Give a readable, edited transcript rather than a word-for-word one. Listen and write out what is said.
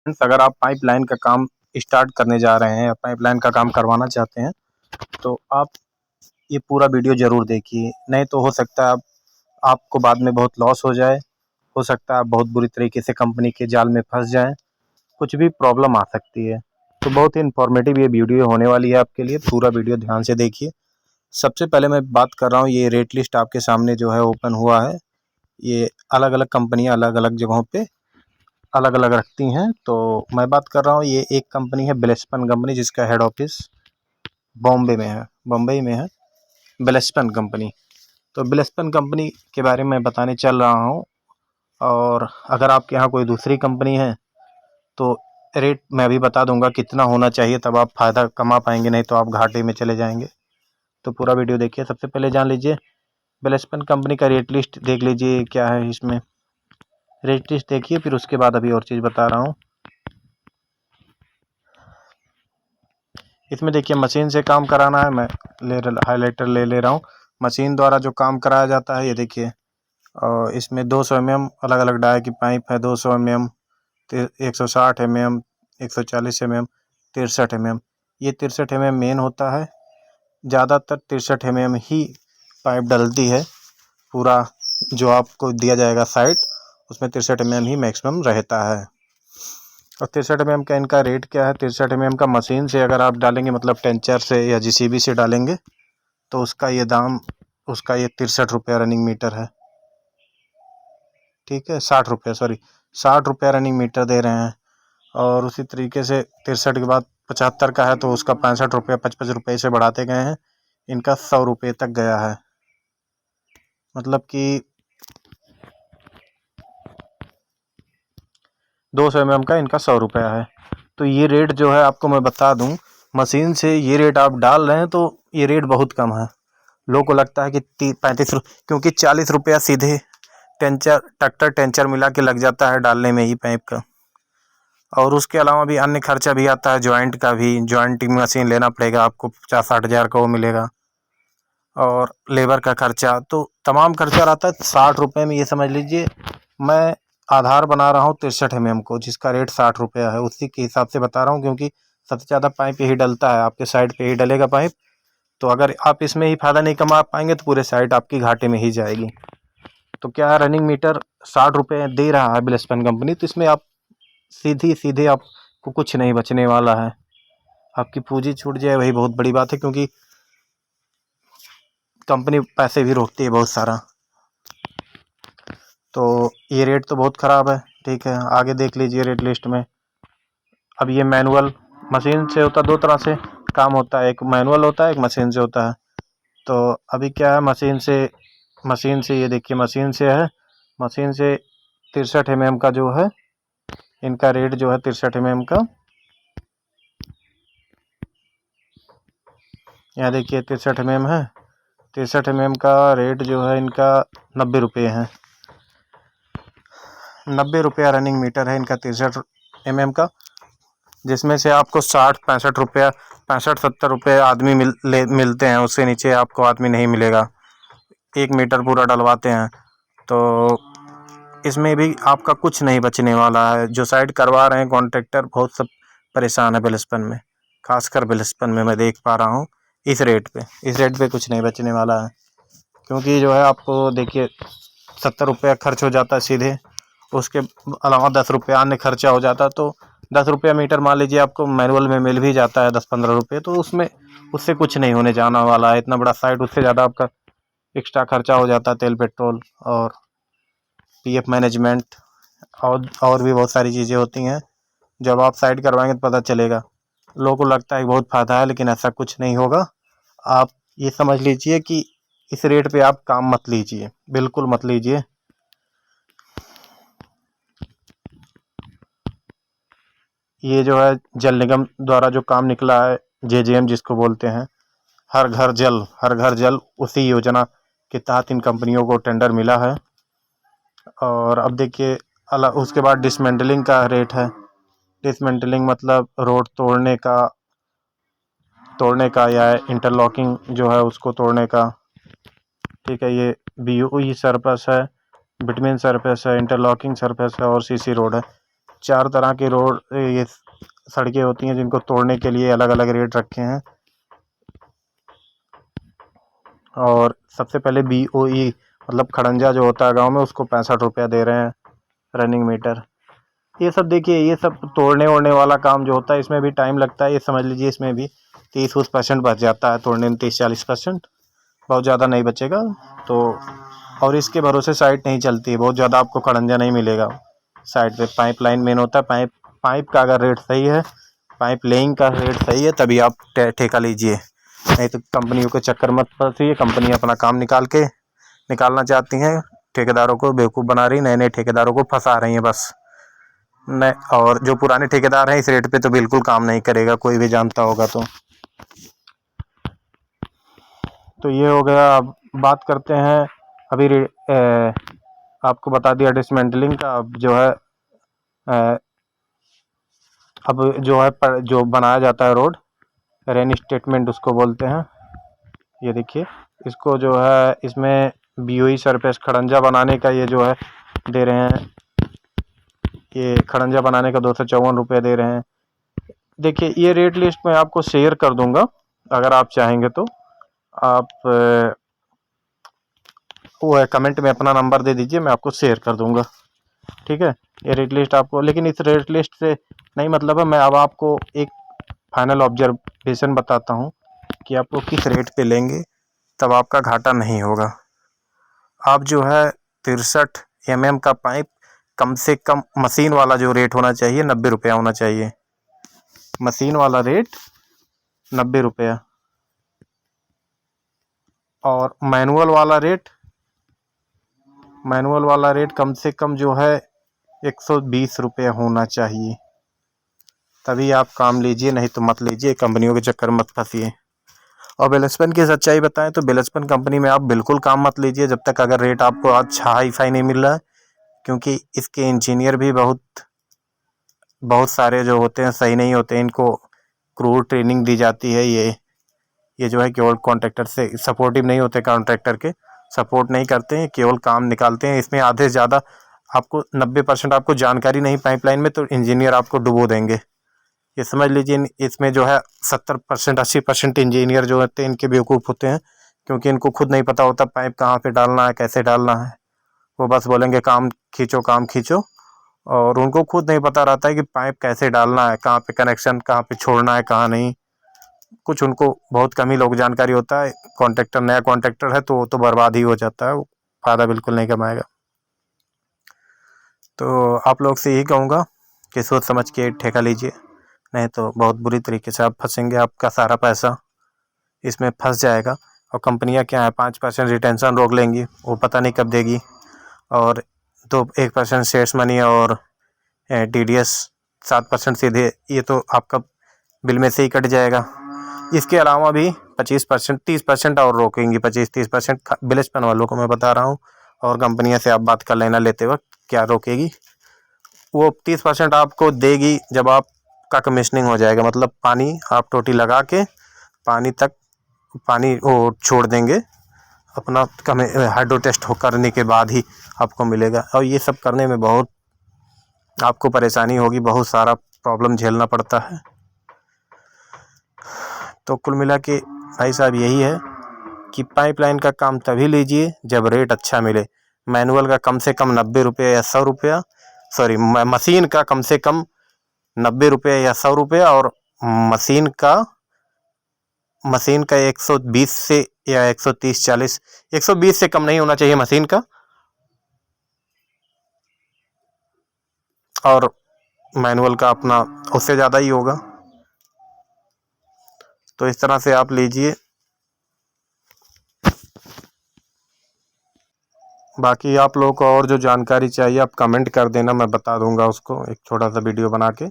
Friends, अगर आप pipeline का काम स्टार्ट करने जा रहे हैं या पाइपलाइन का काम करवाना चाहते हैं तो आप ये पूरा वीडियो ज़रूर देखिए। नहीं तो हो सकता है आपको बाद में बहुत लॉस हो जाए। हो सकता है आप बहुत बुरी तरीके से कंपनी के जाल में फंस जाएं, कुछ भी प्रॉब्लम आ सकती है। तो बहुत ही इन्फॉर्मेटिव ये वीडियो होने वाली है आपके लिए, पूरा वीडियो ध्यान से देखिए। सबसे पहले मैं बात कर रहा हूँ, ये रेट लिस्ट आपके सामने जो है ओपन हुआ है। ये अलग अलग कंपनियाँ अलग अलग जगहों पे अलग अलग रखती हैं। तो मैं बात कर रहा हूँ, ये एक कंपनी है बिलस्पन कंपनी, जिसका हेड ऑफिस बॉम्बे में है, बम्बई में है बिलस्पन कंपनी। तो बिलस्पन कंपनी के बारे में बताने चल रहा हूँ। और अगर आपके यहाँ कोई दूसरी कंपनी है तो रेट मैं अभी बता दूंगा कितना होना चाहिए, तब आप फ़ायदा कमा पाएंगे, नहीं तो आप घाटे में चले जाएंगे। तो पूरा वीडियो देखिए। सबसे पहले जान लीजिए बिलस्पन कंपनी का रेट लिस्ट देख लीजिए क्या है इसमें। रेट लिस्ट देखिए, फिर उसके बाद अभी और चीज़ बता रहा हूँ। इसमें देखिए मशीन से काम कराना है, मैं हाईलाइटर ले रहा हूँ। मशीन द्वारा जो काम कराया जाता है ये देखिए। और इसमें 200 mm अलग अलग डाई की पाइप है, 200 mm, 160 mm, 140 mm, 63 mm। ये 63 mm मेन होता है। ज़्यादातर 63 mm ही पाइप डलती है। पूरा जो आपको दिया जाएगा साइट, उसमें 63 mm ही मैक्सिमम रहता है। और 63 mm का इनका रेट क्या है? 63 mm का मशीन से अगर आप डालेंगे, मतलब टेंचर से या JCB से डालेंगे, तो उसका ये दाम, उसका ये 63 रुपया रनिंग मीटर है। ठीक है, 60 रुपया, सॉरी 60 रुपया रनिंग मीटर दे रहे हैं। और उसी तरीके से 63 के बाद 75 का है तो उसका 65 रुपया, 55 रुपये से बढ़ाते गए हैं। इनका 100 रुपये तक गया है। मतलब कि 200 mm का इनका 100 रुपया है। तो ये रेट जो है आपको मैं बता दूं, मशीन से ये रेट आप डाल रहे हैं तो ये रेट बहुत कम है। लोगों को लगता है कि 35, क्योंकि 40 रुपया सीधे टेंचर, ट्रैक्टर टेंचर मिला के लग जाता है डालने में ही पाइप का। और उसके अलावा भी अन्य खर्चा भी आता है, जॉइंट का भी, जॉइंटिंग मशीन लेना पड़ेगा आपको, 50-60 हज़ार का वो मिलेगा। और लेबर का खर्चा, तो तमाम खर्चा रहता है 60 रुपये में। ये समझ लीजिए मैं आधार बना रहा हूँ 63 mm को, जिसका रेट 60 रुपया है, उसी के हिसाब से बता रहा हूँ। क्योंकि सबसे ज़्यादा पाइप यही डलता है, आपके साइड पे ही डलेगा पाइप। तो अगर आप इसमें ही फ़ायदा नहीं कमा पाएंगे तो पूरे साइड आपकी घाटे में ही जाएगी। तो क्या रनिंग मीटर 60 रुपये दे रहा है बिलस्पन कंपनी, तो इसमें आप सीधे आपको कुछ नहीं बचने वाला है। आपकी पूंजी छूट जाए वही बहुत बड़ी बात है, क्योंकि कंपनी पैसे भी रोकती है बहुत सारा। तो ये रेट तो बहुत ख़राब है। ठीक है, आगे देख लीजिए रेट लिस्ट में। अब ये मैनुअल मशीन से होता, दो तरह से काम होता है, एक मैनुअल होता है, एक मशीन से होता है। तो अभी क्या है, मशीन से ये देखिए, मशीन से है, मशीन से 63 mm का जो है इनका रेट जो है 63 mm का, यहाँ देखिए 63 mm है। 63 mm का रेट जो है इनका 90 रुपये है। 90 रुपया रनिंग मीटर है इनका 63 mm का, जिसमें से आपको 60-65 रुपया, 65-70 रुपये आदमी मिलते हैं। उससे नीचे आपको आदमी नहीं मिलेगा। 1 मीटर पूरा डलवाते हैं। तो इसमें भी आपका कुछ नहीं बचने वाला है। जो साइड करवा रहे हैं कॉन्ट्रैक्टर, बहुत सब परेशान है बिलस्पन में, खासकर बिलस्पन में मैं देख पा रहा हूँ। इस रेट पे कुछ नहीं बचने वाला है। क्योंकि जो है आपको देखिए 70 रुपया खर्च हो जाता है सीधे, उसके अलावा 10 रुपया अन्य खर्चा हो जाता है। तो 10 रुपया मीटर मान लीजिए आपको मैनुअल में मिल भी जाता है, 10-15 रुपये, तो उसमें उससे कुछ नहीं होने जाना वाला है। इतना बड़ा साइट, उससे ज़्यादा आपका एक्स्ट्रा खर्चा हो जाता है, तेल पेट्रोल और PF मैनेजमेंट, और भी बहुत सारी चीज़ें होती हैं। जब आप साइट करवाएंगे तो पता चलेगा। लोगों को लगता है बहुत फ़ायदा है, लेकिन ऐसा कुछ नहीं होगा। आप ये समझ लीजिए कि इस रेट पे आप काम मत लीजिए, बिल्कुल मत लीजिए। ये जो है जल निगम द्वारा जो काम निकला है, JJM जिसको बोलते हैं, हर घर जल, उसी योजना के तहत इन कंपनियों को टेंडर मिला है। और अब देखिए उसके बाद डिसमेंटलिंग का रेट है। डिसमेंटलिंग मतलब रोड तोड़ने का या इंटरलॉकिंग जो है उसको तोड़ने का। ठीक है, ये BOE सरफेस है, बिटवीन सरफेस है, इंटरलॉकिंग सरफेस है और CC रोड है। 4 तरह के रोड ये सड़कें होती हैं जिनको तोड़ने के लिए अलग अलग रेट रखे हैं। और सबसे पहले BOE मतलब खड़ंजा जो होता है गांव में, उसको 65 रुपया दे रहे हैं रनिंग मीटर। ये सब देखिए, ये सब तोड़ने ओड़ने वाला काम जो होता है इसमें भी टाइम लगता है। ये समझ लीजिए इसमें भी 30% बच जाता है तोड़ने में, 30-40%, बहुत ज़्यादा नहीं बचेगा। तो और इसके भरोसे साइट नहीं चलती है, बहुत ज़्यादा आपको खड़ंजा नहीं मिलेगा साइड पे। पाइप लाइन मेन होता है, पाइप का अगर रेट सही है, पाइप लेइंग का रेट सही है, तभी आप ठेका लीजिए, नहीं तो कंपनियों के चक्कर मत फंसिए। कंपनी अपना काम निकालना चाहती हैं, ठेकेदारों को बेवकूफ़ बना रही, नए नए ठेकेदारों को फंसा रही हैं बस। नहीं, और जो पुराने ठेकेदार हैं इस रेट पे तो बिल्कुल काम नहीं करेगा, कोई भी जानता होगा। तो ये हो गया। अब बात करते हैं अभी आपको बता दिया डिसमेंटलिंग का। अब जो है जो बनाया जाता है रोड, रेन स्टेटमेंट उसको बोलते हैं। ये देखिए, इसको जो है इसमें BOE सरफेस खड़ंजा बनाने का ये जो है दे रहे हैं, ये खड़ंजा बनाने का 254 रुपये दे रहे हैं। देखिए, ये रेट लिस्ट मैं आपको शेयर कर दूंगा, अगर आप चाहेंगे तो आप वो है कमेंट में अपना नंबर दे दीजिए, मैं आपको शेयर कर दूंगा, ठीक है। ये रेट लिस्ट आपको, लेकिन इस रेट लिस्ट से नहीं मतलब है। मैं अब आपको एक फाइनल ऑब्जर्वेशन बताता हूँ कि आपको किस रेट पे लेंगे तब आपका घाटा नहीं होगा। आप जो है 63 mm का पाइप कम से कम मशीन वाला जो रेट होना चाहिए 90 रुपया होना चाहिए। मशीन वाला रेट 90 रुपया, और मैनुअल वाला रेट कम से कम जो है 120 रुपया होना चाहिए, तभी आप काम लीजिए, नहीं तो मत लीजिए, कंपनियों के चक्कर में मत फंसिए। और बेलस्पन की सच्चाई बताएं तो बेलस्पन कंपनी में आप बिल्कुल काम मत लीजिए जब तक अगर रेट आपको अच्छा हाई फाई नहीं मिल रहा है, क्योंकि इसके इंजीनियर भी बहुत सारे जो होते हैं सही नहीं होते। इनको क्रूड ट्रेनिंग दी जाती है। ये जो है केवल कॉन्ट्रैक्टर से सपोर्टिव नहीं होते, कॉन्ट्रैक्टर के सपोर्ट नहीं करते हैं, केवल काम निकालते हैं। इसमें आधे से ज़्यादा आपको 90% आपको जानकारी नहीं पाइपलाइन में, तो इंजीनियर आपको डुबो देंगे। ये समझ लीजिए, इसमें जो है 70% 80% इंजीनियर जो होते हैं इनके बेवकूफ़ होते हैं, क्योंकि इनको खुद नहीं पता होता पाइप कहाँ पे डालना है, कैसे डालना है। वो बस बोलेंगे काम खींचो, और उनको खुद नहीं पता रहता है कि पाइप कैसे डालना है, कहाँ पे कनेक्शन कहाँ पे छोड़ना है, कहाँ नहीं। कुछ उनको बहुत कम ही लोग जानकारी होता है। कॉन्ट्रैक्टर नया कॉन्ट्रैक्टर है तो वो तो बर्बाद ही हो जाता है, वो फ़ायदा बिल्कुल नहीं कमाएगा। तो आप लोग से यही कहूँगा कि सोच समझ के ठेका लीजिए, नहीं तो बहुत बुरी तरीके से आप फंसेंगे, आपका सारा पैसा इसमें फंस जाएगा। और कंपनियां क्या है, 5% रिटेंशन रोक लेंगी, वो पता नहीं कब देगी। और 1% शेयर्स मनी और TDS 7% सीधे, ये तो आपका बिल में से ही कट जाएगा। इसके अलावा भी 25% 30% और रोकेंगी, 25-30% बिलस्पन वालों को मैं बता रहा हूँ। और कंपनियों से आप बात कर लेना लेते वक्त क्या रोकेगी। वो 30% आपको देगी जब आपका कमीशनिंग हो जाएगा, मतलब पानी आप टोटी लगा के पानी वो छोड़ देंगे, अपना हाइड्रो टेस्ट करने के बाद ही आपको मिलेगा। और ये सब करने में बहुत आपको परेशानी होगी, बहुत सारा प्रॉब्लम झेलना पड़ता है। तो कुल मिला के भाई साहब यही है कि पाइपलाइन का काम तभी लीजिए जब रेट अच्छा मिले। मैनुअल का कम से कम 90 रुपये या 100 रुपया, सॉरी मशीन का कम से कम 90 रुपये या 100 रुपया, और मशीन का 120 से या 130-40, 120 से कम नहीं होना चाहिए मशीन का, और मैनुअल का अपना उससे ज़्यादा ही होगा। तो इस तरह से आप लीजिए। बाकी आप लोगों को और जो जानकारी चाहिए आप कमेंट कर देना, मैं बता दूंगा उसको, एक छोटा सा वीडियो बना के।